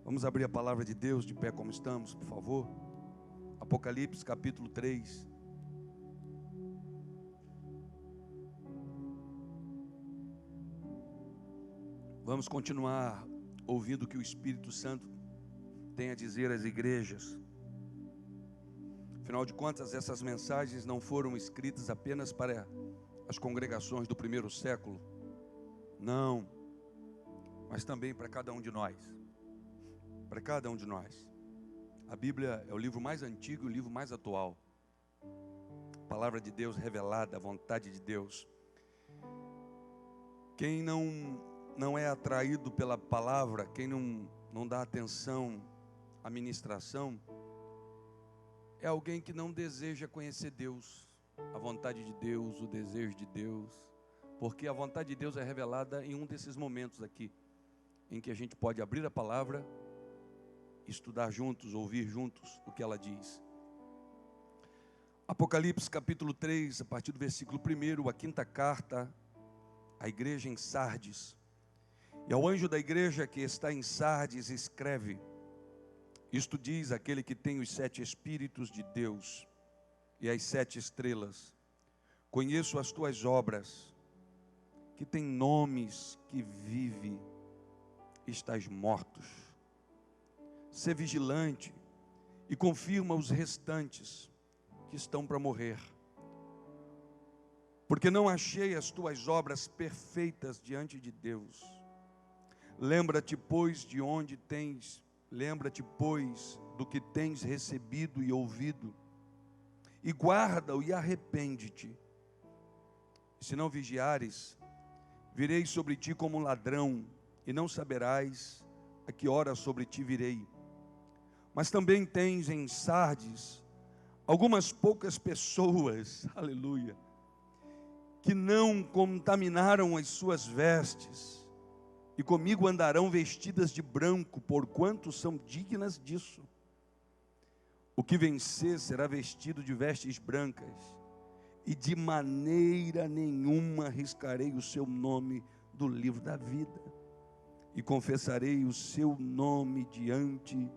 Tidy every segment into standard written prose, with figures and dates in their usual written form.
Vamos abrir a palavra de Deus de pé como estamos, por favor. Apocalipse capítulo 3. Vamos continuar ouvindo o que o Espírito Santo tem a dizer às igrejas. Afinal de contas, essas mensagens não foram escritas apenas para as congregações do primeiro século. Não, mas também para cada um de nós. Para cada um de nós. A Bíblia é o livro mais antigo e o livro mais atual. A palavra de Deus revelada, a vontade de Deus. Quem não é atraído pela palavra, quem não dá atenção à ministração, é alguém que não deseja conhecer Deus, a vontade de Deus, o desejo de Deus, porque a vontade de Deus é revelada em um desses momentos aqui, em que a gente pode abrir a palavra, estudar juntos, ouvir juntos o que ela diz. Apocalipse capítulo 3, a partir do versículo 1, a quinta carta à igreja em Sardes. E ao anjo da igreja que está em Sardes escreve: isto diz aquele que tem os 7 Espíritos de Deus e as 7 estrelas: conheço as tuas obras, que tem nomes, que vive, estás mortos. Sê vigilante e confirma os restantes que estão para morrer, porque não achei as tuas obras perfeitas diante de Deus. Lembra-te, pois, do que tens recebido e ouvido, e guarda-o e arrepende-te. Se não vigiares, virei sobre ti como um ladrão, e não saberás a que hora sobre ti virei. Mas também tens em Sardes algumas poucas pessoas, aleluia, que não contaminaram as suas vestes, e comigo andarão vestidas de branco, porquanto são dignas disso. O que vencer será vestido de vestes brancas, e de maneira nenhuma riscarei o seu nome do livro da vida, e confessarei o seu nome diante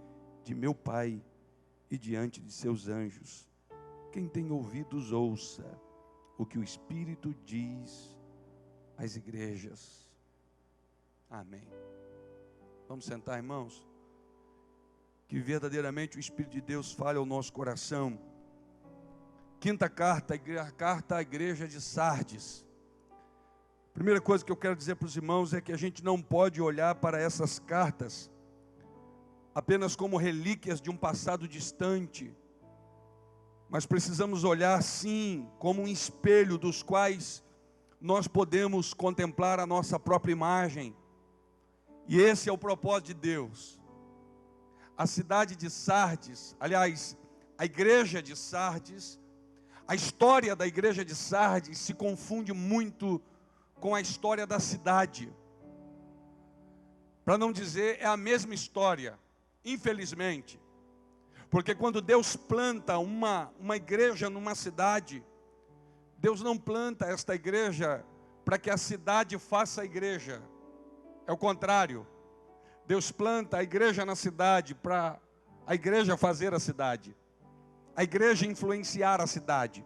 de meu Pai e diante de seus anjos. Quem tem ouvidos, ouça o que o Espírito diz às igrejas. Amém. Vamos sentar, irmãos? Que verdadeiramente o Espírito de Deus fale ao nosso coração. Quinta carta, a carta à igreja de Sardes. Primeira coisa que eu quero dizer para os irmãos é que a gente não pode olhar para essas cartas apenas como relíquias de um passado distante, mas precisamos olhar sim como um espelho dos quais nós podemos contemplar a nossa própria imagem. E esse é o propósito de Deus. A cidade de Sardes, aliás, a igreja de Sardes, a história da igreja de Sardes se confunde muito com a história da cidade. Para não dizer, é a mesma história, infelizmente. Porque quando Deus planta uma igreja numa cidade, Deus não planta esta igreja para que a cidade faça a igreja. É o contrário. Deus planta a igreja na cidade para a igreja fazer a cidade. A igreja influenciar a cidade.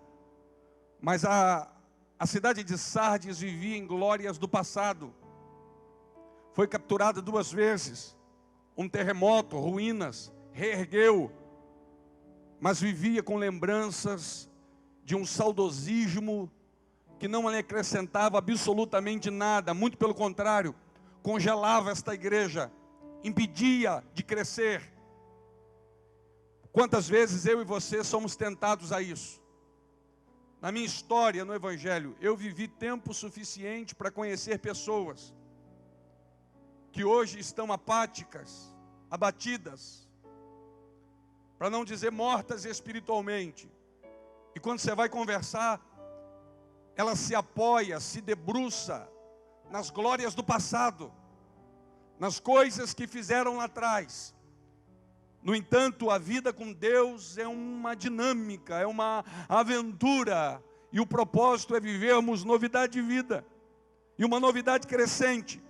Mas a cidade de Sardes vivia em glórias do passado. Foi capturada 2 vezes. Um terremoto, ruínas, reergueu. Mas vivia com lembranças de um saudosismo que não lhe acrescentava absolutamente nada. Muito pelo contrário, congelava esta igreja, impedia de crescer. Quantas vezes eu e você somos tentados a isso? Na minha história no Evangelho, eu vivi tempo suficiente para conhecer pessoas que hoje estão apáticas, abatidas, para não dizer mortas espiritualmente. E quando você vai conversar, ela se apoia, se debruça nas glórias do passado, nas coisas que fizeram lá atrás. No entanto, a vida com Deus é uma dinâmica, é uma aventura, e o propósito é vivermos novidade de vida, e uma novidade crescente.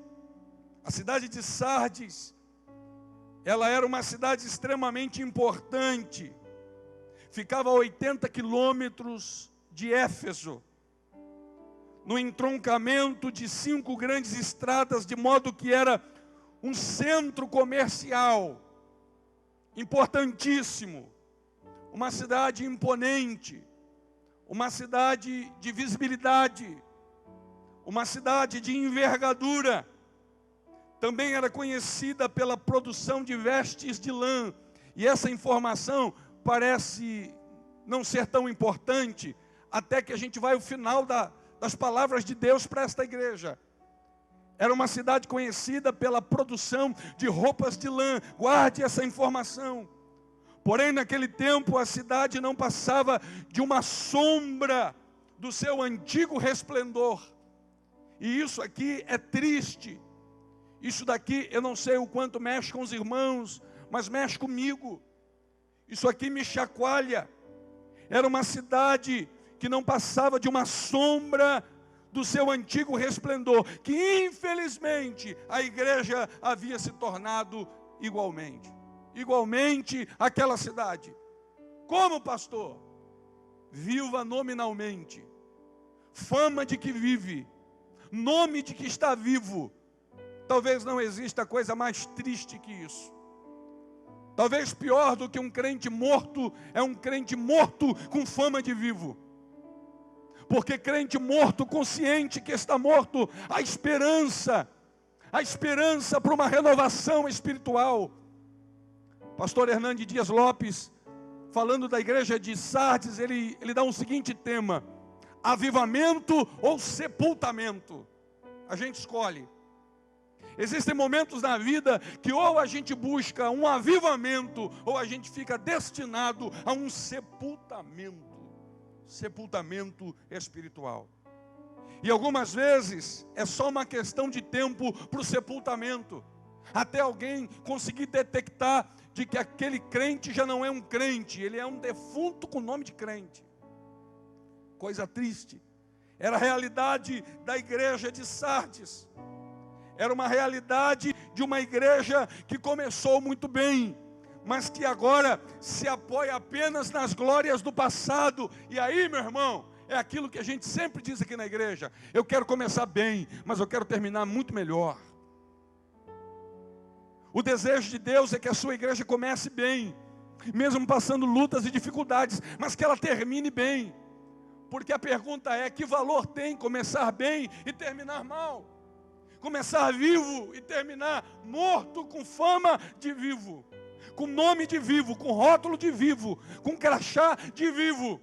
A cidade de Sardes Ela era uma cidade extremamente importante. Ficava a 80 quilômetros de Éfeso, no entroncamento de 5 grandes estradas, de modo que era um centro comercial importantíssimo, uma cidade imponente, uma cidade de visibilidade, uma cidade de envergadura. Também era conhecida pela produção de vestes de lã, e essa informação parece não ser tão importante, até que a gente vai ao final das palavras de Deus para esta igreja. Era uma cidade conhecida pela produção de roupas de lã. Guarde essa informação. Porém, naquele tempo, a cidade não passava de uma sombra do seu antigo resplendor. E isso aqui é triste. Isso daqui, eu não sei o quanto mexe com os irmãos, mas mexe comigo. Isso aqui me chacoalha. Era uma cidade que não passava de uma sombra do seu antigo resplendor, que infelizmente a igreja havia se tornado igualmente aquela cidade. Como, pastor? Viva nominalmente, fama de que vive, nome de que está vivo. Talvez não exista coisa mais triste que isso. Talvez pior do que um crente morto, é um crente morto com fama de vivo. Porque crente morto, consciente que está morto, a esperança para uma renovação espiritual. Pastor Hernandes Dias Lopes, falando da igreja de Sardes, ele dá um seguinte tema: avivamento ou sepultamento. A gente escolhe. Existem momentos na vida que ou a gente busca um avivamento, ou a gente fica destinado a um sepultamento espiritual. E algumas vezes é só uma questão de tempo para o sepultamento, até alguém conseguir detectar de que aquele crente já não é um crente, ele é um defunto com nome de crente. Coisa triste. Era a realidade da igreja de Sardes. Era uma realidade de uma igreja que começou muito bem, mas que agora se apoia apenas nas glórias do passado. E aí, meu irmão, é aquilo que a gente sempre diz aqui na igreja: eu quero começar bem, mas eu quero terminar muito melhor. O desejo de Deus é que a sua igreja comece bem, mesmo passando lutas e dificuldades, mas que ela termine bem. Porque a pergunta é: que valor tem começar bem e terminar mal? Começar vivo e terminar morto, com fama de vivo, com nome de vivo, com rótulo de vivo, com crachá de vivo.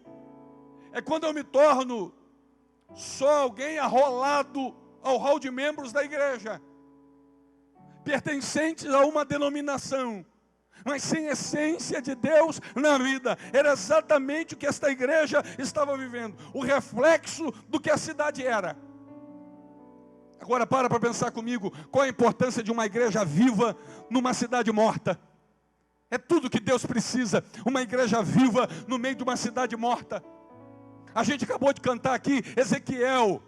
É quando eu me torno só alguém arrolado ao hall de membros da igreja, pertencentes a uma denominação, mas sem essência de Deus na vida. Era exatamente o que esta igreja estava vivendo, o reflexo do que a cidade era. Agora para pensar comigo, qual a importância de uma igreja viva numa cidade morta? É tudo que Deus precisa, uma igreja viva no meio de uma cidade morta. A gente acabou de cantar aqui Ezequiel.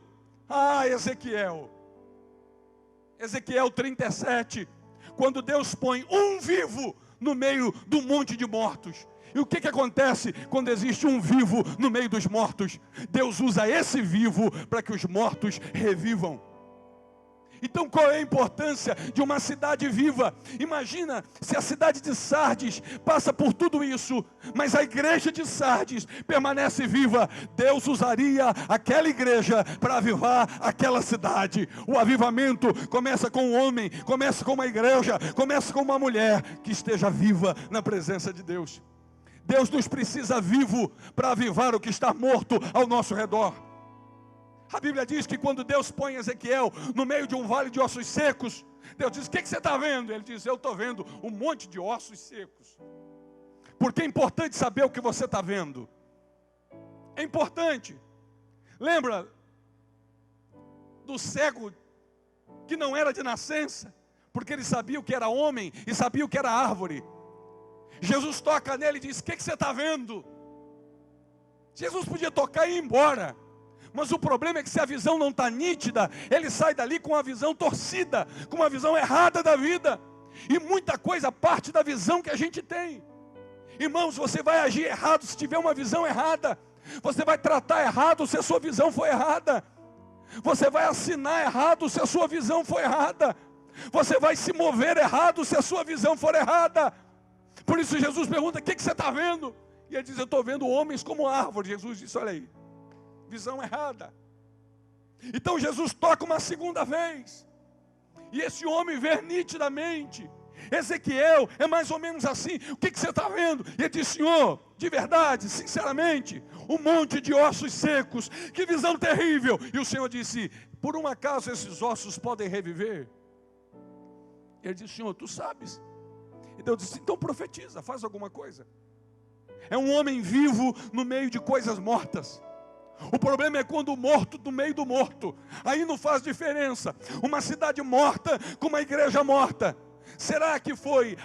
Ezequiel 37, quando Deus põe um vivo no meio do monte de mortos. E o que acontece quando existe um vivo no meio dos mortos? Deus usa esse vivo para que os mortos revivam. Então qual é a importância de uma cidade viva? Imagina se a cidade de Sardes passa por tudo isso, mas a igreja de Sardes permanece viva. Deus usaria aquela igreja para avivar aquela cidade. O avivamento começa com um homem, começa com uma igreja, começa com uma mulher que esteja viva na presença de Deus. Deus nos precisa vivo para avivar o que está morto ao nosso redor. A Bíblia diz que quando Deus põe Ezequiel no meio de um vale de ossos secos, Deus diz: o que você está vendo? Ele diz: eu estou vendo um monte de ossos secos. Porque é importante saber o que você está vendo. É importante. Lembra do cego que não era de nascença, porque ele sabia o que era homem e sabia o que era árvore. Jesus toca nele e diz: o que você está vendo? Jesus podia tocar e ir embora. Mas o problema é que se a visão não está nítida, ele sai dali com a visão torcida, com uma visão errada da vida. E muita coisa parte da visão que a gente tem. Irmãos, você vai agir errado se tiver uma visão errada. Você vai tratar errado se a sua visão for errada. Você vai assinar errado se a sua visão for errada. Você vai se mover errado se a sua visão for errada. Por isso Jesus pergunta: o que você está vendo? E ele diz: eu estou vendo homens como árvores. Jesus disse: olha aí, visão errada. Então Jesus toca uma segunda vez. E esse homem vê nitidamente. Ezequiel é mais ou menos assim: o que você está vendo? E ele diz: Senhor, de verdade, sinceramente, um monte de ossos secos, que visão terrível. E o Senhor disse: por um acaso esses ossos podem reviver? Ele disse: Senhor, tu sabes. E Deus disse: então profetiza, faz alguma coisa. É um homem vivo no meio de coisas mortas. O problema é quando o morto no meio do morto. Aí não faz diferença. Uma cidade morta com uma igreja morta. Será que foi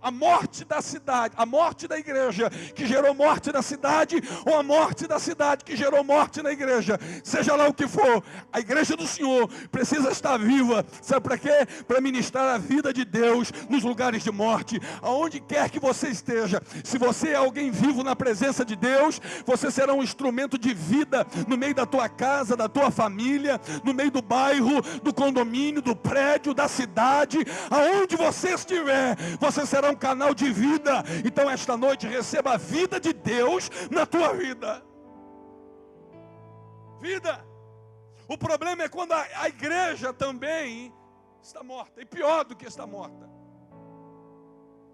a morte da cidade, a morte da igreja que gerou morte da cidade, ou a morte da cidade que gerou morte na igreja? Seja lá o que for, a igreja do Senhor precisa estar viva. Sabe para quê? Para ministrar a vida de Deus nos lugares de morte, aonde quer que você esteja. Se você é alguém vivo na presença de Deus, você será um instrumento de vida no meio da tua casa, da tua família, no meio do bairro, do condomínio, do prédio, da cidade. Aonde você estiver, você será um canal de vida. Então esta noite receba a vida de Deus na tua vida. Vida. O problema é quando a igreja também está morta. E pior do que está morta,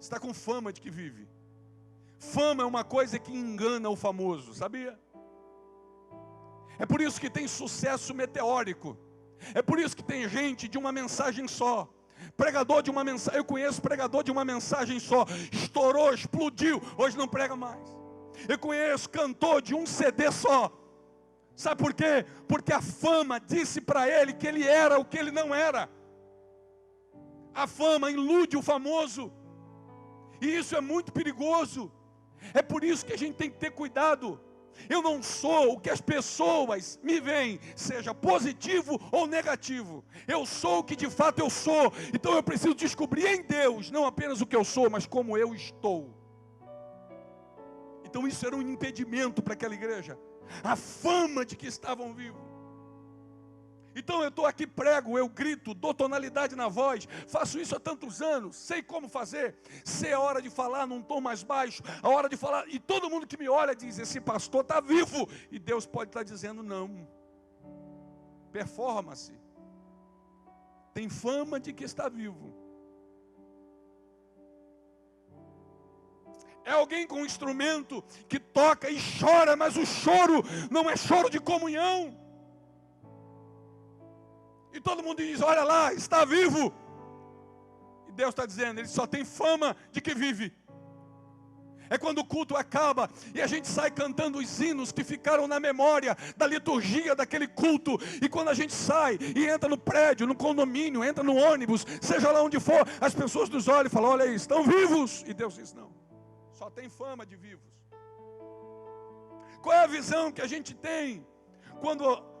está com fama de que vive. Fama é uma coisa que engana o famoso, sabia? É por isso que tem sucesso meteórico. É por isso que tem gente de uma mensagem só. Pregador de uma mensagem, eu conheço pregador de uma mensagem só, estourou, explodiu, hoje não prega mais. Eu conheço cantor de um CD só. Sabe por quê? Porque a fama disse para ele que ele era o que ele não era. A fama ilude o famoso, e isso é muito perigoso. É por isso que a gente tem que ter cuidado. Eu não sou o que as pessoas me veem, seja positivo ou negativo. Eu sou o que de fato eu sou. Então eu preciso descobrir em Deus, não apenas o que eu sou, mas como eu estou. Então isso era um impedimento para aquela igreja. A fama de que estavam vivos. Então eu estou aqui, prego, eu grito, dou tonalidade na voz, faço isso há tantos anos, sei como fazer, sei a hora de falar num tom mais baixo, a hora de falar, e todo mundo que me olha diz: esse pastor está vivo. E Deus pode estar dizendo: não, performance, tem fama de que está vivo. É alguém com um instrumento que toca e chora, mas o choro não é choro de comunhão. E todo mundo diz: olha lá, está vivo. E Deus está dizendo: ele só tem fama de que vive. É quando o culto acaba e a gente sai cantando os hinos que ficaram na memória da liturgia daquele culto. E quando a gente sai e entra no prédio, no condomínio, entra no ônibus, seja lá onde for, as pessoas nos olham e falam: olha aí, estão vivos. E Deus diz: não, só tem fama de vivos. Qual é a visão que a gente tem quando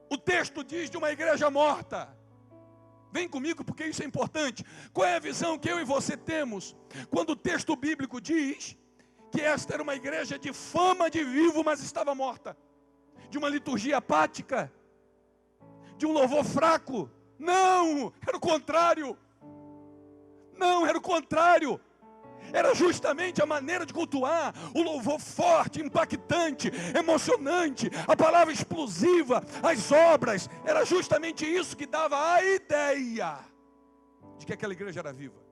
o texto diz de uma igreja morta? Vem comigo, porque isso é importante. Qual é a visão que eu e você temos quando o texto bíblico diz que esta era uma igreja de fama de vivo, mas estava morta? De uma liturgia apática? De um louvor fraco? Não, era o contrário. Não, era o contrário. Era justamente a maneira de cultuar, o louvor forte, impactante, emocionante, a palavra explosiva, as obras. Era justamente isso que dava a ideia de que aquela igreja era viva.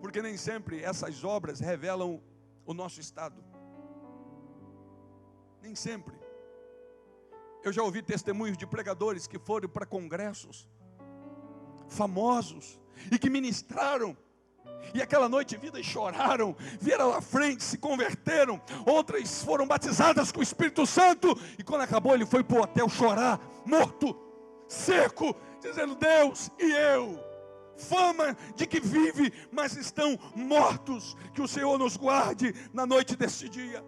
Porque nem sempre essas obras revelam o nosso estado. Nem sempre. Eu já ouvi testemunhos de pregadores que foram para congressos famosos e que ministraram. E aquela noite vidas choraram, vieram à frente, se converteram. Outras foram batizadas com o Espírito Santo. E quando acabou, ele foi para o hotel chorar, morto, seco, dizendo: Deus, e eu? Fama de que vive, mas estão mortos. Que o Senhor nos guarde na noite deste dia.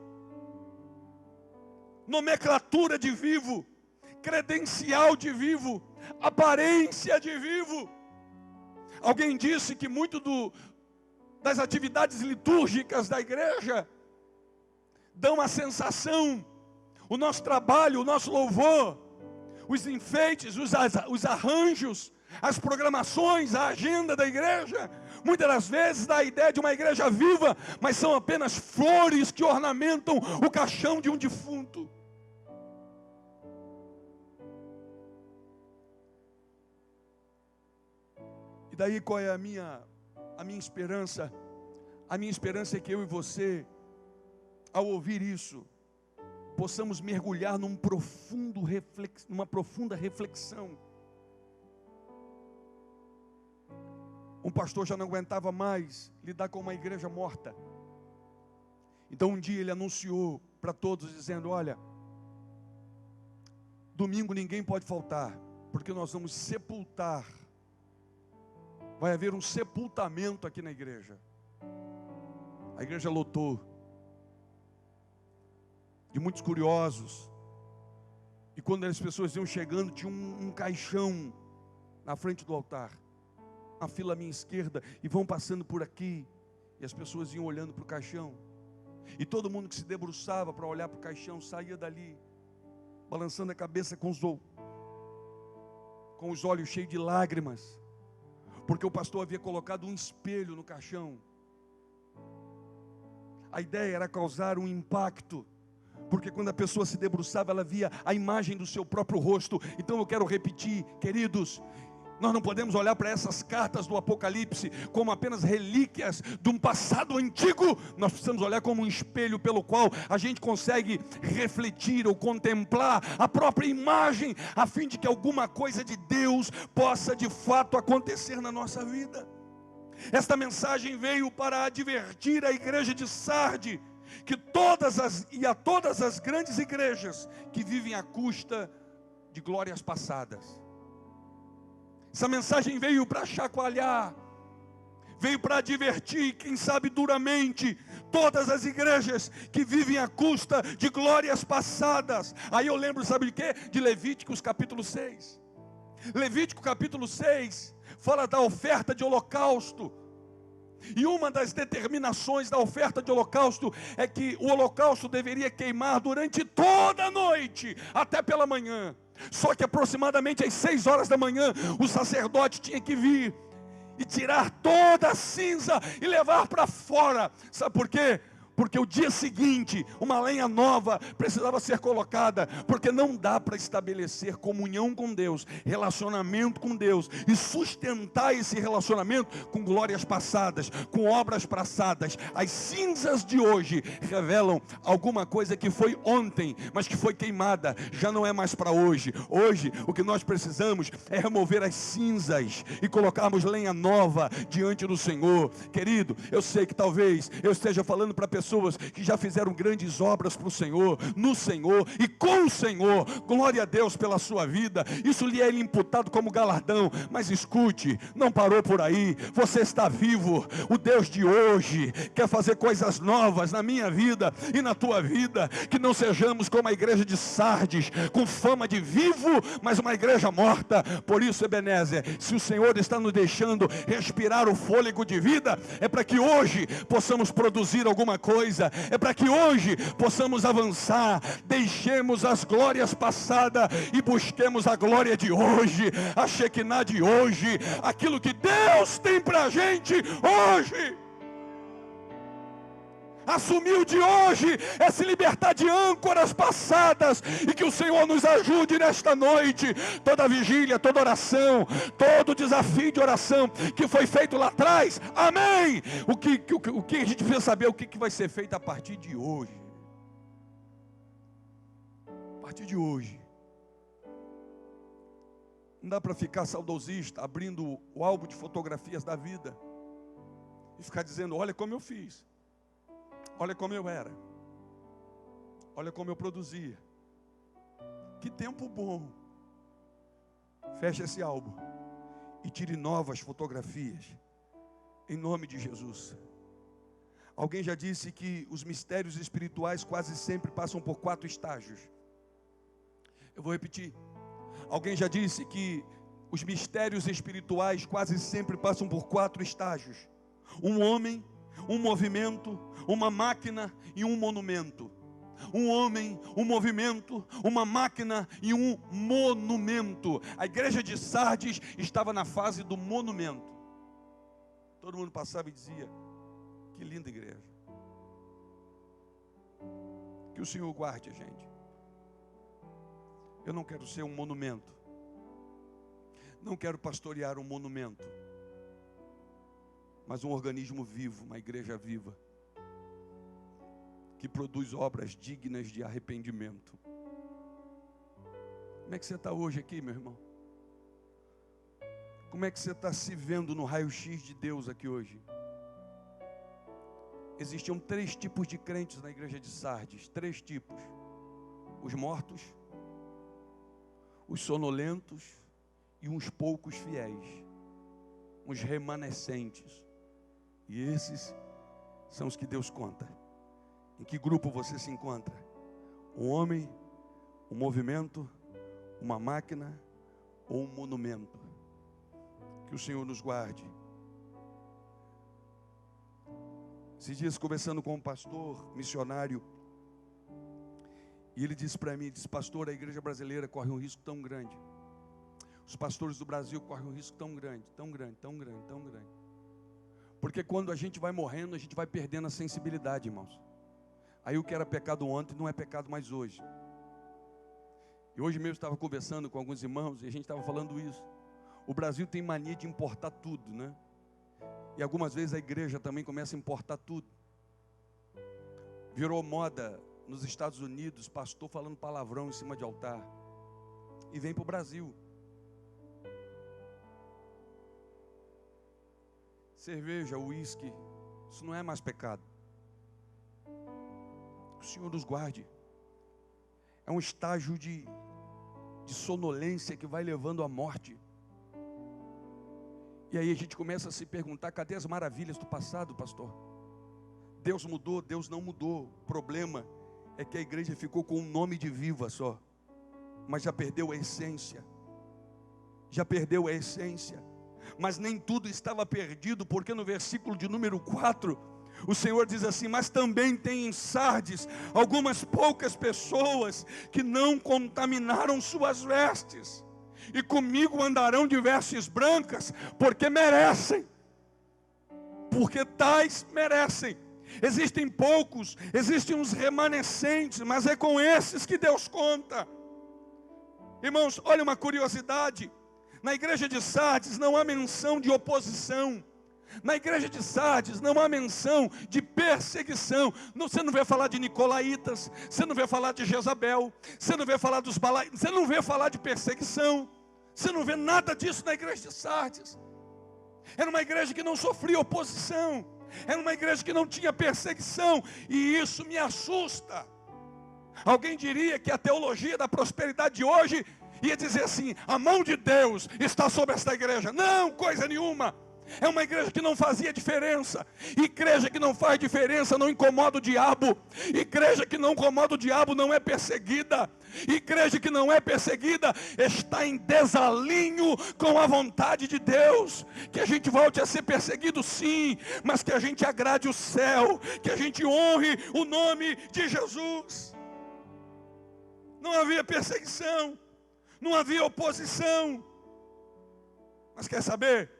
Nomenclatura de vivo, credencial de vivo, aparência de vivo. Alguém disse que muito das atividades litúrgicas da igreja dão a sensação, o nosso trabalho, o nosso louvor, os enfeites, os arranjos, as programações, a agenda da igreja, muitas das vezes dá a ideia de uma igreja viva, mas são apenas flores que ornamentam o caixão de um defunto. E daí qual é a minha esperança? A minha esperança é que eu e você, ao ouvir isso, possamos mergulhar numa profunda reflexão. Um pastor já não aguentava mais lidar com uma igreja morta. Então um dia ele anunciou para todos dizendo: olha, domingo ninguém pode faltar, porque nós vamos sepultar. Vai haver um sepultamento aqui na igreja. A igreja lotou de muitos curiosos. E quando as pessoas iam chegando, tinha um caixão na frente do altar, a fila à minha esquerda, e vão passando por aqui, e as pessoas iam olhando para o caixão, e todo mundo que se debruçava para olhar para o caixão, saía dali, balançando a cabeça com os olhos cheios de lágrimas, porque o pastor havia colocado um espelho no caixão. A ideia era causar um impacto, porque quando a pessoa se debruçava, ela via a imagem do seu próprio rosto. Então eu quero repetir, queridos, nós não podemos olhar para essas cartas do Apocalipse como apenas relíquias de um passado antigo. Nós precisamos olhar como um espelho pelo qual a gente consegue refletir ou contemplar a própria imagem, a fim de que alguma coisa de Deus possa de fato acontecer na nossa vida. Esta mensagem veio para advertir a igreja de Sardes que todas as grandes igrejas que vivem à custa de glórias passadas. Essa mensagem veio para chacoalhar, veio para advertir, quem sabe duramente, todas as igrejas que vivem à custa de glórias passadas. Aí eu lembro, sabe de quê? De Levíticos capítulo 6. Levítico capítulo 6 fala da oferta de holocausto. E uma das determinações da oferta de holocausto é que o holocausto deveria queimar durante toda a noite, até pela manhã. Só que aproximadamente às 6 horas da manhã, o sacerdote tinha que vir e tirar toda a cinza e levar para fora. Sabe por quê? Porque o dia seguinte, uma lenha nova precisava ser colocada, porque não dá para estabelecer comunhão com Deus, relacionamento com Deus, e sustentar esse relacionamento com glórias passadas, com obras passadas. As cinzas de hoje revelam alguma coisa que foi ontem, mas que foi queimada, já não é mais para hoje. Hoje, o que nós precisamos é remover as cinzas e colocarmos lenha nova diante do Senhor. Querido, eu sei que talvez eu esteja falando para pessoas que já fizeram grandes obras para o Senhor, no Senhor e com o Senhor. Glória a Deus pela sua vida. Isso lhe é imputado como galardão. Mas escute, não parou por aí. Você está vivo. O Deus de hoje quer fazer coisas novas na minha vida e na tua vida. Que não sejamos como a igreja de Sardes, com fama de vivo, mas uma igreja morta. Por isso, Ebenezer, se o Senhor está nos deixando respirar o fôlego de vida, é para que hoje possamos produzir alguma coisa, é para que hoje possamos avançar, deixemos as glórias passadas e busquemos a glória de hoje, a Shekinah de hoje, aquilo que Deus tem para a gente hoje. Assumir o de hoje é se libertar de âncoras passadas, e que o Senhor nos ajude nesta noite. Toda vigília, toda oração, todo desafio de oração que foi feito lá atrás, amém. O que a gente precisa saber, o que vai ser feito a partir de hoje. A partir de hoje. Não dá para ficar saudosista, abrindo o álbum de fotografias da vida e ficar dizendo: olha como eu fiz, olha como eu era, olha como eu produzia. Que tempo bom. Feche esse álbum e tire novas fotografias, em nome de Jesus. Alguém já disse que os mistérios espirituais quase sempre passam por 4 estágios. Eu vou repetir. Alguém já disse que Os mistérios espirituais quase sempre passam por 4 estágios: um homem, um movimento, uma máquina e um monumento. Um homem, um movimento, uma máquina e um monumento. A igreja de Sardes estava na fase do monumento. Todo mundo passava e dizia: que linda igreja. Que o Senhor guarde a gente. Eu não quero ser um monumento. Não quero pastorear um monumento, mas um organismo vivo, uma igreja viva, que produz obras dignas de arrependimento. Como é que você está hoje aqui, meu irmão? Como é que você está se vendo no raio-x de Deus aqui hoje? Existiam 3 tipos de crentes na igreja de Sardes. 3 tipos: os mortos, os sonolentos e uns poucos fiéis, uns remanescentes. E esses são os que Deus conta. Em que grupo você se encontra? Um homem, um movimento, uma máquina ou um monumento? Que o Senhor nos guarde. Esses dias conversando com um pastor missionário, e ele disse para mim, disse: pastor, a igreja brasileira corre um risco tão grande. Os pastores do Brasil correm um risco tão grande, tão grande, tão grande, tão grande. Porque quando a gente vai morrendo, a gente vai perdendo a sensibilidade, irmãos. Aí o que era pecado ontem não é pecado mais hoje. E hoje mesmo estava conversando com alguns irmãos e a gente estava falando isso. O Brasil tem mania de importar tudo, né? E algumas vezes a igreja também começa a importar tudo. Virou moda nos Estados Unidos, pastor falando palavrão em cima de altar. E vem para o Brasil. Cerveja, uísque, isso não é mais pecado. O Senhor nos guarde. É um estágio de sonolência que vai levando à morte. E aí a gente começa a se perguntar: cadê as maravilhas do passado, pastor? Deus mudou, Deus não mudou. O problema é que a igreja ficou com um nome de viva só, mas já perdeu a essência. Já perdeu a essência. Mas nem tudo estava perdido, porque no versículo de número 4, o Senhor diz assim: mas também tem em Sardes algumas poucas pessoas que não contaminaram suas vestes, e comigo andarão de vestes brancas, porque merecem, porque tais merecem. Existem poucos, existem uns remanescentes, mas é com esses que Deus conta. Irmãos, olha uma curiosidade. Na igreja de Sardes não há menção de oposição. Na igreja de Sardes não há menção de perseguição. Você não vê falar de nicolaítas, você não vê falar de Jezabel, você não vê falar dos balaitas, você não vê falar de perseguição. Você não vê nada disso na igreja de Sardes. Era uma igreja que não sofria oposição. Era uma igreja que não tinha perseguição. E isso me assusta. Alguém diria que a teologia da prosperidade de hoje ia dizer assim: a mão de Deus está sobre esta igreja. Não, coisa nenhuma. É uma igreja que não fazia diferença. Igreja que não faz diferença não incomoda o diabo. Igreja que não incomoda o diabo não é perseguida. Igreja que não é perseguida está em desalinho com a vontade de Deus. Que a gente volte a ser perseguido, sim, mas que a gente agrade o céu, que a gente honre o nome de Jesus. Não havia perseguição, não havia oposição. Mas quer saber?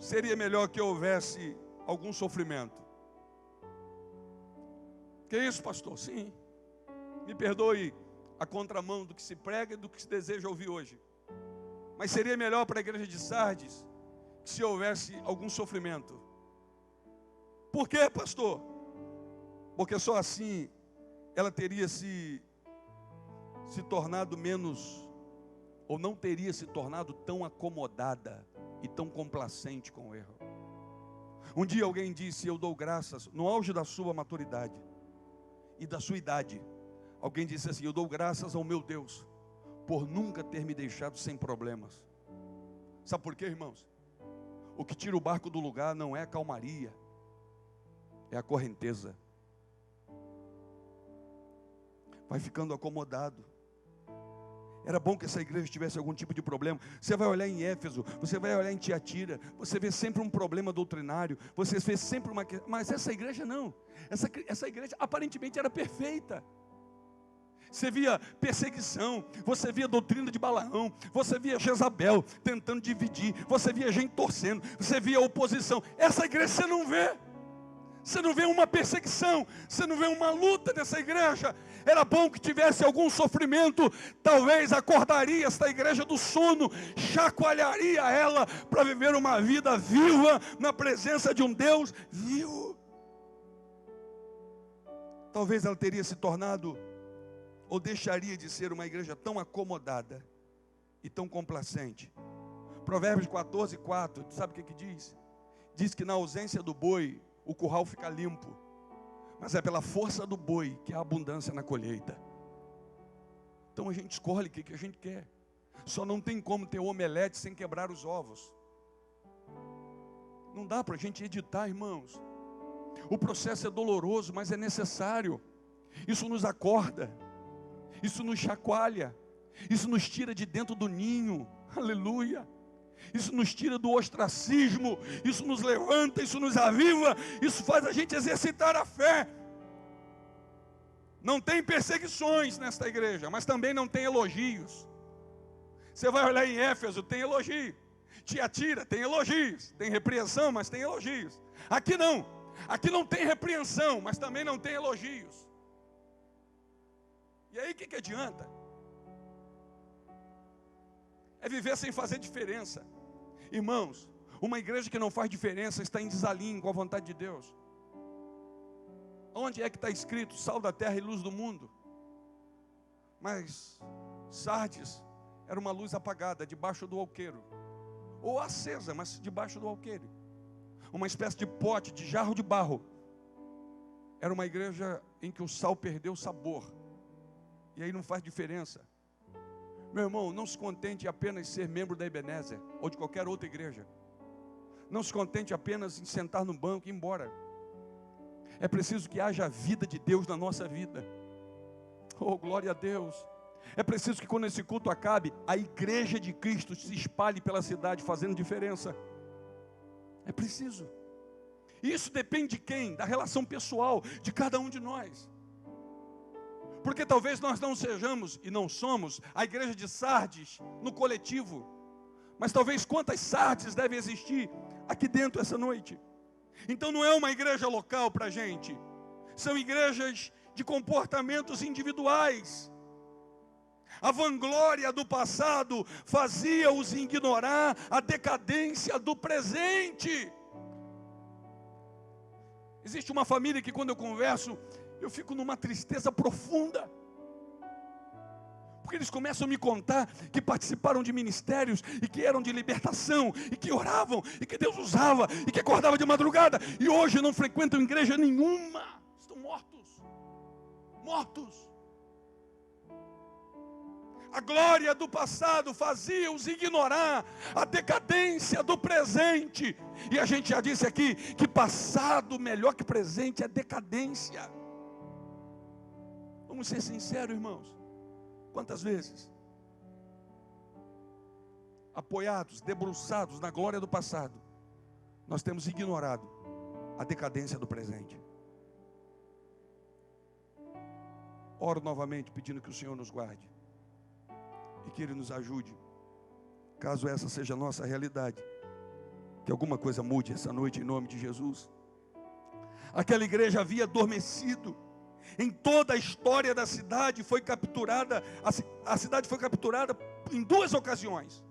Seria melhor que houvesse algum sofrimento. Que isso, pastor? Sim. Me perdoe a contramão do que se prega e do que se deseja ouvir hoje. Mas seria melhor para a igreja de Sardes que se houvesse algum sofrimento. Por quê, pastor? Porque só assim ela teria se tornado menos, ou não teria se tornado tão acomodada e tão complacente com o erro. Um dia alguém disse: eu dou graças, no auge da sua maturidade e da sua idade, alguém disse assim: eu dou graças ao meu Deus por nunca ter me deixado sem problemas. Sabe por quê, irmãos? O que tira o barco do lugar não é a calmaria, é a correnteza. Vai ficando acomodado. Era bom que essa igreja tivesse algum tipo de problema. Você vai olhar em Éfeso, você vai olhar em Tiatira, você vê sempre um problema doutrinário, você vê sempre uma... Mas essa igreja não. Essa igreja aparentemente era perfeita. Você via perseguição, você via doutrina de Balaão, você via Jezabel tentando dividir, você via gente torcendo, você via oposição. Essa igreja você não vê. Você não vê uma perseguição, você não vê uma luta nessa igreja. Era bom que tivesse algum sofrimento, talvez acordaria esta igreja do sono, chacoalharia ela para viver uma vida viva na presença de um Deus vivo. Talvez ela teria se tornado, ou deixaria de ser uma igreja tão acomodada e tão complacente. Provérbios 14:4, sabe o que diz? Diz que na ausência do boi, o curral fica limpo, mas é pela força do boi que há abundância na colheita. Então a gente escolhe o que a gente quer. Só não tem como ter omelete sem quebrar os ovos. Não dá para a gente editar, irmãos. O processo é doloroso, mas é necessário. Isso nos acorda, isso nos chacoalha, isso nos tira de dentro do ninho. Aleluia. Isso nos tira do ostracismo, isso nos levanta, isso nos aviva, isso faz a gente exercitar a fé. Não tem perseguições nesta igreja, mas também não tem elogios. Você vai olhar em Éfeso, tem elogio. Tiatira, tem elogios. Tem repreensão, mas tem elogios. Aqui não tem repreensão, mas também não tem elogios. E aí o que adianta? É viver sem fazer diferença. Irmãos, uma igreja que não faz diferença está em desalinho com a vontade de Deus. Onde é que está escrito sal da terra e luz do mundo? Mas Sardes era uma luz apagada debaixo do alqueiro, ou acesa, mas debaixo do alqueire. Uma espécie de pote, de jarro de barro. Era uma igreja em que o sal perdeu o sabor, e aí não faz diferença. Meu irmão, não se contente apenas em ser membro da Ebenezer ou de qualquer outra igreja. Não se contente apenas em sentar no banco e ir embora. É preciso que haja a vida de Deus na nossa vida. Oh, glória a Deus. É preciso que quando esse culto acabe, a igreja de Cristo se espalhe pela cidade fazendo diferença. É preciso. Isso depende de quem? Da relação pessoal de cada um de nós. Porque talvez nós não sejamos, e não somos, a igreja de Sardes no coletivo. Mas talvez quantas Sardes devem existir aqui dentro essa noite. Então não é uma igreja local para a gente. São igrejas de comportamentos individuais. A vanglória do passado fazia-os ignorar a decadência do presente. Existe uma família que quando eu converso, eu fico numa tristeza profunda. Porque eles começam a me contar que participaram de ministérios e que eram de libertação, e que oravam, e que Deus usava, e que acordava de madrugada, e hoje não frequentam igreja nenhuma. Estão mortos. Mortos. A glória do passado fazia-os ignorar a decadência do presente. E a gente já disse aqui que passado melhor que presente é decadência. Vamos ser sinceros, irmãos. Quantas vezes, apoiados, debruçados na glória do passado, nós temos ignorado a decadência do presente? Oro novamente pedindo que o Senhor nos guarde e que Ele nos ajude, caso essa seja a nossa realidade, que alguma coisa mude essa noite em nome de Jesus. Aquela igreja havia adormecido. Em toda a história da cidade foi capturada, a cidade foi capturada em duas ocasiões.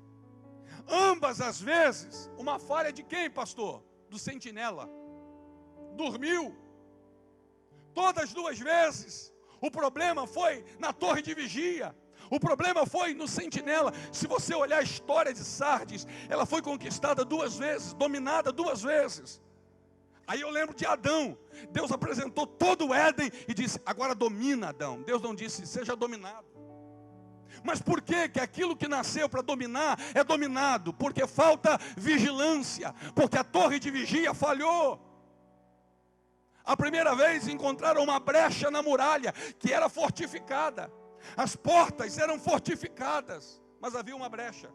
Ambas as vezes, uma falha de quem, pastor? Do sentinela. Dormiu. Todas as duas vezes, o problema foi na torre de vigia. O problema foi no sentinela. Se você olhar a história de Sardes, ela foi conquistada duas vezes, dominada duas vezes. Aí eu lembro de Adão. Deus apresentou todo o Éden e disse, agora domina Adão. Deus não disse, seja dominado. Mas por que aquilo que nasceu para dominar é dominado? Porque falta vigilância, porque a torre de vigia falhou. A primeira vez encontraram uma brecha na muralha, que era fortificada. As portas eram fortificadas, mas havia uma brecha.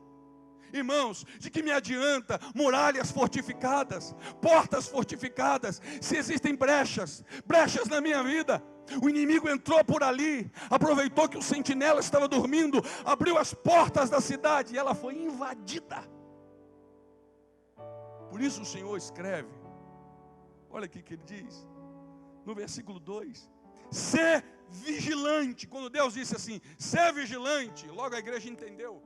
Irmãos, de que me adianta muralhas fortificadas, portas fortificadas, se existem brechas na minha vida? O inimigo entrou por ali, aproveitou que o sentinela estava dormindo, abriu as portas da cidade e ela foi invadida. Por isso o Senhor escreve, olha aqui que ele diz, no versículo 2, ser vigilante. Quando Deus disse assim, ser vigilante, logo a igreja entendeu.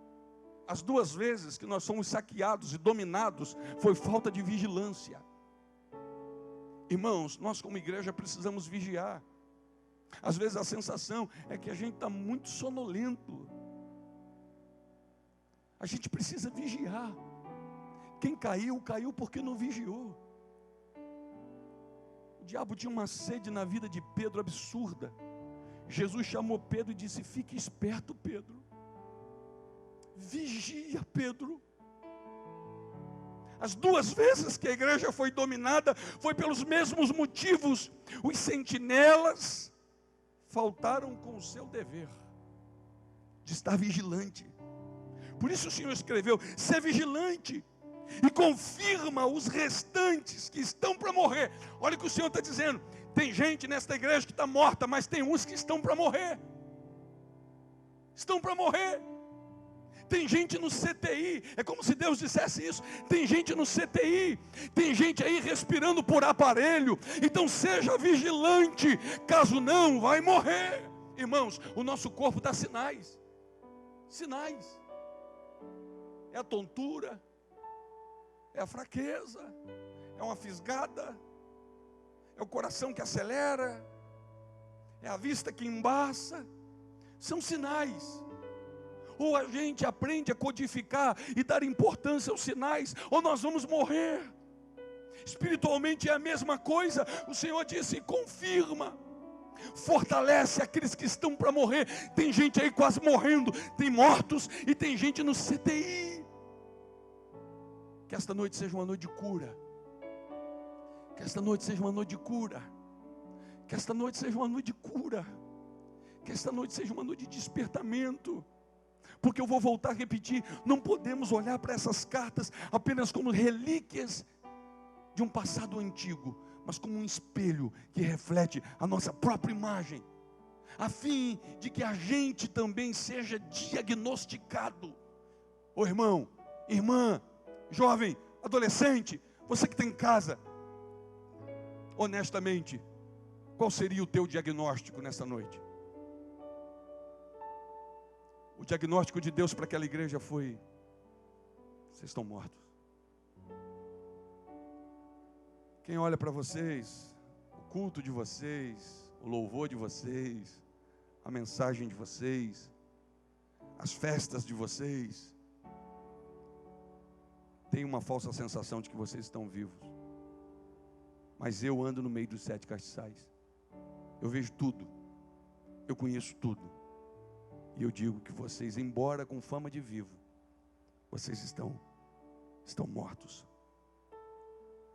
As duas vezes que nós somos saqueados e dominados, foi falta de vigilância. Irmãos, nós como igreja precisamos vigiar. Às vezes a sensação é que a gente está muito sonolento. A gente precisa vigiar. Quem caiu, caiu porque não vigiou. O diabo tinha uma sede na vida de Pedro absurda. Jesus chamou Pedro e disse, fique esperto, Pedro. Vigia, Pedro. As duas vezes que a igreja foi dominada, foi pelos mesmos motivos. Os sentinelas faltaram com o seu dever de estar vigilante. Por isso o Senhor escreveu, ser vigilante, e confirma os restantes que estão para morrer. Olha o que o Senhor está dizendo, tem gente nesta igreja que está morta, mas tem uns que estão para morrer. Estão para morrer. Tem gente no CTI, é como se Deus dissesse isso, tem gente no CTI, tem gente aí respirando por aparelho, então seja vigilante, caso não, vai morrer. Irmãos, o nosso corpo dá sinais, é a tontura, é a fraqueza, é uma fisgada, é o coração que acelera, é a vista que embaça, são sinais. Ou a gente aprende a codificar e dar importância aos sinais, ou nós vamos morrer. Espiritualmente é a mesma coisa. O Senhor disse, confirma, fortalece aqueles que estão para morrer. Tem gente aí quase morrendo, tem mortos e tem gente no CTI. Que esta noite seja uma noite de cura. Que esta noite seja uma noite de cura. Que esta noite seja uma noite de cura. Que esta noite seja uma noite de despertamento. Porque eu vou voltar a repetir, não podemos olhar para essas cartas apenas como relíquias de um passado antigo, mas como um espelho que reflete a nossa própria imagem, a fim de que a gente também seja diagnosticado. Ô irmão, irmã, jovem, adolescente, você que está em casa, honestamente, qual seria o teu diagnóstico nessa noite? O diagnóstico de Deus para aquela igreja foi, vocês estão mortos. Quem olha para vocês, o culto de vocês, o louvor de vocês, a mensagem de vocês, as festas de vocês, tem uma falsa sensação de que vocês estão vivos. Mas eu ando no meio dos 7 castiçais. Eu vejo tudo. Eu conheço tudo. E eu digo que vocês, embora com fama de vivo, vocês estão mortos.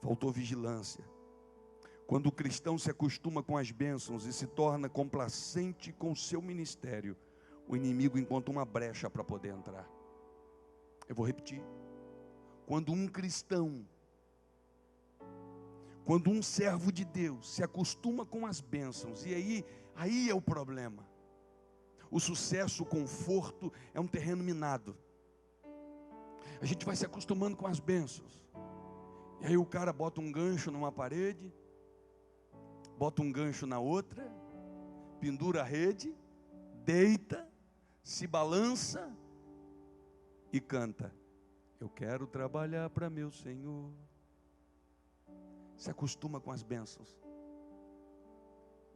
Faltou vigilância. Quando o cristão se acostuma com as bênçãos e se torna complacente com o seu ministério, o inimigo encontra uma brecha para poder entrar. Eu vou repetir. Quando um cristão, quando um servo de Deus se acostuma com as bênçãos, e aí é o problema. O sucesso, o conforto é um terreno minado. A gente vai se acostumando com as bênçãos. E aí o cara bota um gancho numa parede, bota um gancho na outra, pendura a rede, deita, se balança e canta. Eu quero trabalhar para meu Senhor. Se acostuma com as bênçãos.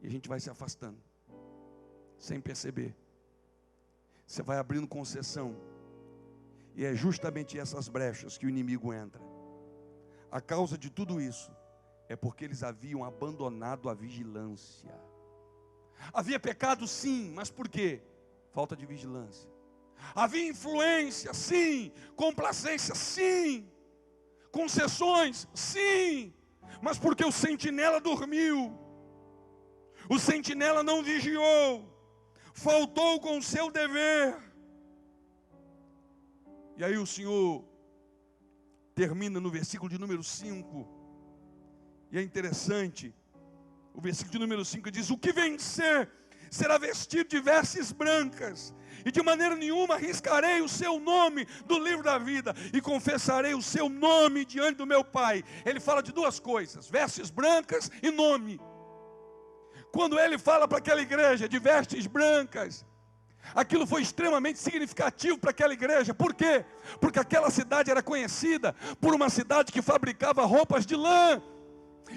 E a gente vai se afastando, sem perceber. Você vai abrindo concessão. E é justamente essas brechas que o inimigo entra. A causa de tudo isso é porque eles haviam abandonado a vigilância. Havia pecado sim, mas por quê? Falta de vigilância. Havia influência, sim. Complacência, sim. Concessões, sim. Mas porque o sentinela dormiu. O sentinela não vigiou. faltou com o seu dever. E aí o Senhor termina no versículo de número 5, e é interessante, o versículo de número 5 diz: o que vencer será vestido de vestes brancas, e de maneira nenhuma riscarei o seu nome do livro da vida, e confessarei o seu nome diante do meu Pai. Ele fala de duas coisas: vestes brancas e nome. Quando ele fala para aquela igreja de vestes brancas, aquilo foi extremamente significativo para aquela igreja. Por quê? Porque aquela cidade era conhecida por uma cidade que fabricava roupas de lã.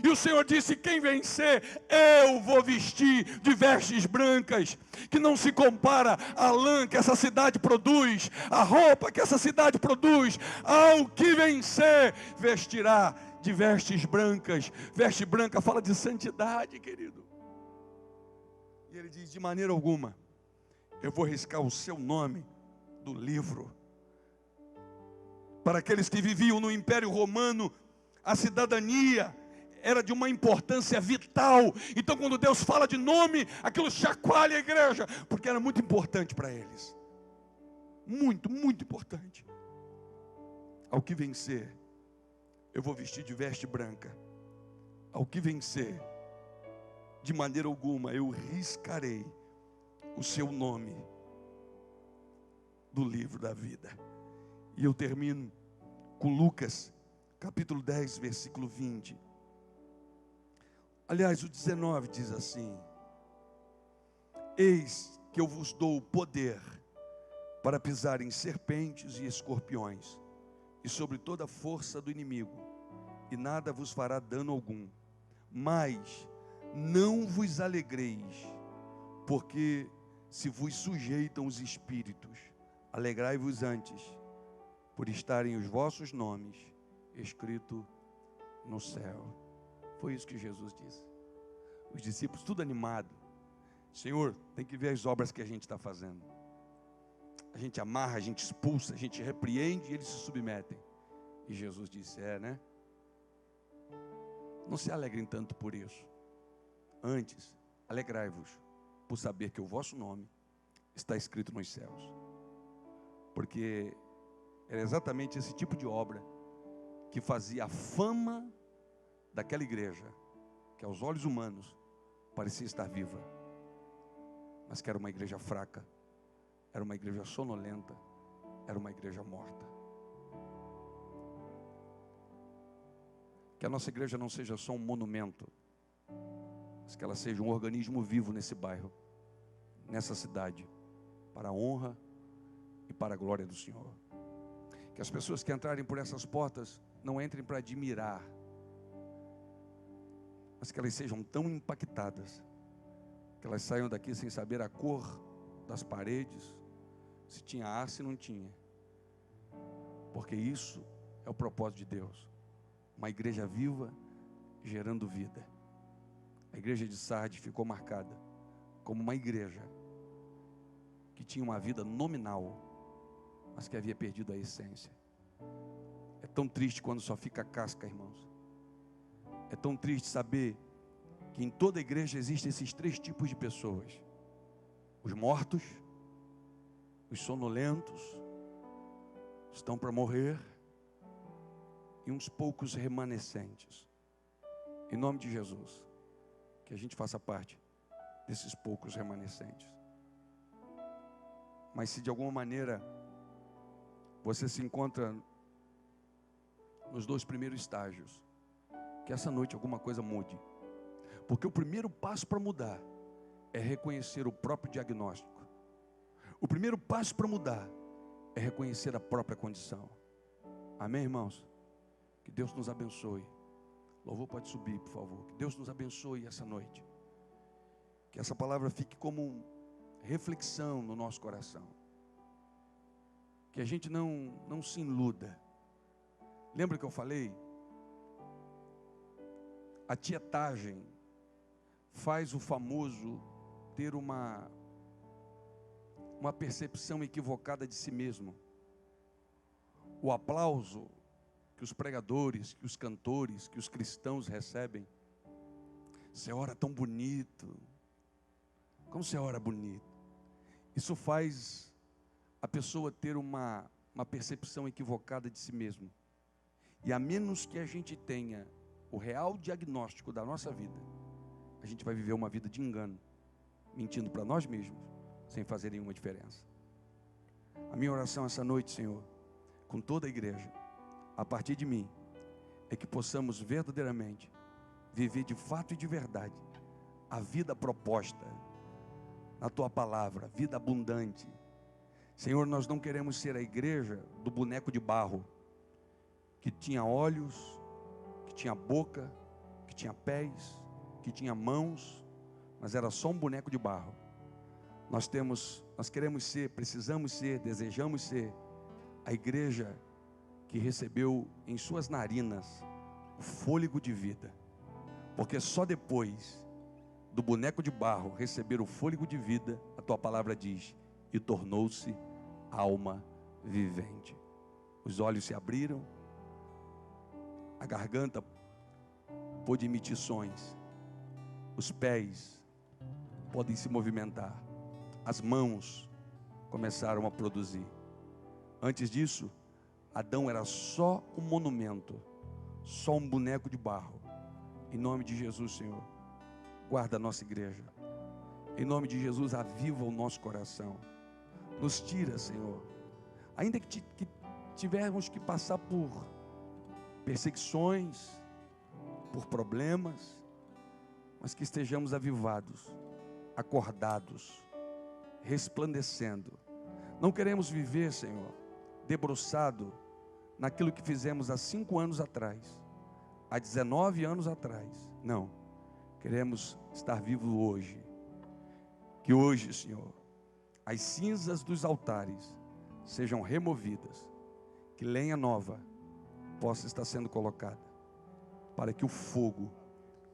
E o Senhor disse: quem vencer, eu vou vestir de vestes brancas, que não se compara à lã que essa cidade produz, à roupa que essa cidade produz. Ao que vencer, vestirá de vestes brancas. Veste branca fala de santidade, querido. E ele diz: de maneira alguma eu vou riscar o seu nome do livro. Para aqueles que viviam no Império Romano, a cidadania era de uma importância vital. Então quando Deus fala de nome, aquilo chacoalha a igreja, porque era muito importante para eles. Muito, muito importante. Ao que vencer, eu vou vestir de veste branca. Ao que vencer, de maneira alguma eu riscarei o seu nome do livro da vida. E eu termino com Lucas, capítulo 10, versículo 20. Aliás, o 19 diz assim: eis que eu vos dou o poder para pisar em serpentes e escorpiões, e sobre toda a força do inimigo, e nada vos fará dano algum. Mas não vos alegreis, porque se vos sujeitam os espíritos, alegrai-vos antes, por estarem os vossos nomes escritos no céu. Foi isso que Jesus disse. Os discípulos tudo animado: Senhor, tem que ver as obras que a gente está fazendo. A gente amarra, a gente expulsa, a gente repreende e eles se submetem. E Jesus disse: né? Não se alegrem tanto por isso. Antes, alegrai-vos por saber que o vosso nome está escrito nos céus. Porque era exatamente esse tipo de obra que fazia a fama daquela igreja, que aos olhos humanos parecia estar viva, mas que era uma igreja fraca, era uma igreja sonolenta, era uma igreja morta. Que a nossa igreja não seja só um monumento, mas que ela seja um organismo vivo nesse bairro, nessa cidade, para a honra e para a glória do Senhor. Que as pessoas que entrarem por essas portas não entrem para admirar, mas que elas sejam tão impactadas que elas saiam daqui sem saber a cor das paredes, se tinha ar, se não tinha. Porque isso é o propósito de Deus. Uma igreja viva, gerando vida. A igreja de Sardes ficou marcada como uma igreja que tinha uma vida nominal, mas que havia perdido a essência. É tão triste quando só fica casca, irmãos. É tão triste saber que em toda a igreja existem esses três tipos de pessoas: os mortos, os sonolentos, estão para morrer, e uns poucos remanescentes. Em nome de Jesus, que a gente faça parte desses poucos remanescentes. Mas se de alguma maneira você se encontra nos dois primeiros estágios, que essa noite alguma coisa mude. Porque o primeiro passo para mudar é reconhecer o próprio diagnóstico. O primeiro passo para mudar é reconhecer a própria condição. Amém, irmãos? Que Deus nos abençoe. Louvor pode subir, por favor. Que Deus nos abençoe essa noite. Que essa palavra fique como reflexão no nosso coração. Que a gente não se iluda. Lembra que eu falei? A tietagem faz o famoso ter uma percepção equivocada de si mesmo. O aplauso que os pregadores, que os cantores, que os cristãos recebem: você ora tão bonito. Como você ora bonito? Isso faz a pessoa ter uma percepção equivocada de si mesmo. E a menos que a gente tenha o real diagnóstico da nossa vida, a gente vai viver uma vida de engano, mentindo para nós mesmos, sem fazer nenhuma diferença. A minha oração essa noite, Senhor, com toda a igreja, a partir de mim, é que possamos verdadeiramente viver de fato e de verdade a vida proposta na Tua palavra, vida abundante. Senhor, nós não queremos ser a igreja do boneco de barro, que tinha olhos, que tinha boca, que tinha pés, que tinha mãos, mas era só um boneco de barro. Nós queremos ser, precisamos ser, desejamos ser a igreja que recebeu em suas narinas o fôlego de vida, porque só depois do boneco de barro receber o fôlego de vida, a Tua palavra diz, e tornou-se alma vivente. Os olhos se abriram, a garganta pôde emitir sons, os pés podem se movimentar, as mãos começaram a produzir. Antes disso, Adão era só um monumento, só um boneco de barro. Em nome de Jesus, Senhor, guarda a nossa igreja. Em nome de Jesus, aviva o nosso coração. Nos tira, Senhor, ainda que tivermos que passar por perseguições, por problemas, mas que estejamos avivados, acordados, resplandecendo. Não queremos viver, Senhor, debruçado naquilo que fizemos há 5 anos atrás, há 19 anos atrás. Não, queremos estar vivos hoje. Que hoje, Senhor, as cinzas dos altares sejam removidas, que lenha nova possa estar sendo colocada, para que o fogo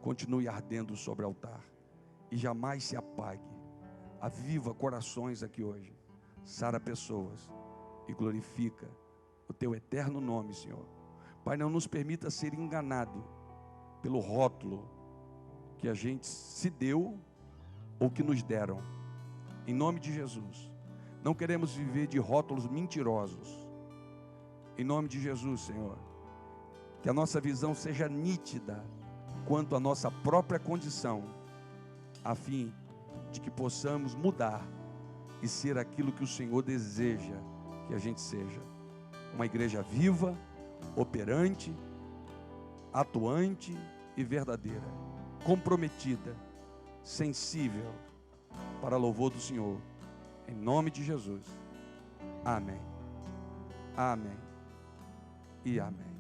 continue ardendo sobre o altar e jamais se apague. Aviva corações aqui hoje, sara pessoas e glorifica o Teu eterno nome, Senhor. Pai, não nos permita ser enganado pelo rótulo que a gente se deu ou que nos deram. Em nome de Jesus, não queremos viver de rótulos mentirosos. Em nome de Jesus, Senhor, que a nossa visão seja nítida quanto à nossa própria condição, a fim de que possamos mudar e ser aquilo que o Senhor deseja que a gente seja. Uma igreja viva, operante, atuante e verdadeira, comprometida, sensível para louvor do Senhor. Em nome de Jesus. Amém. Amém. E amém.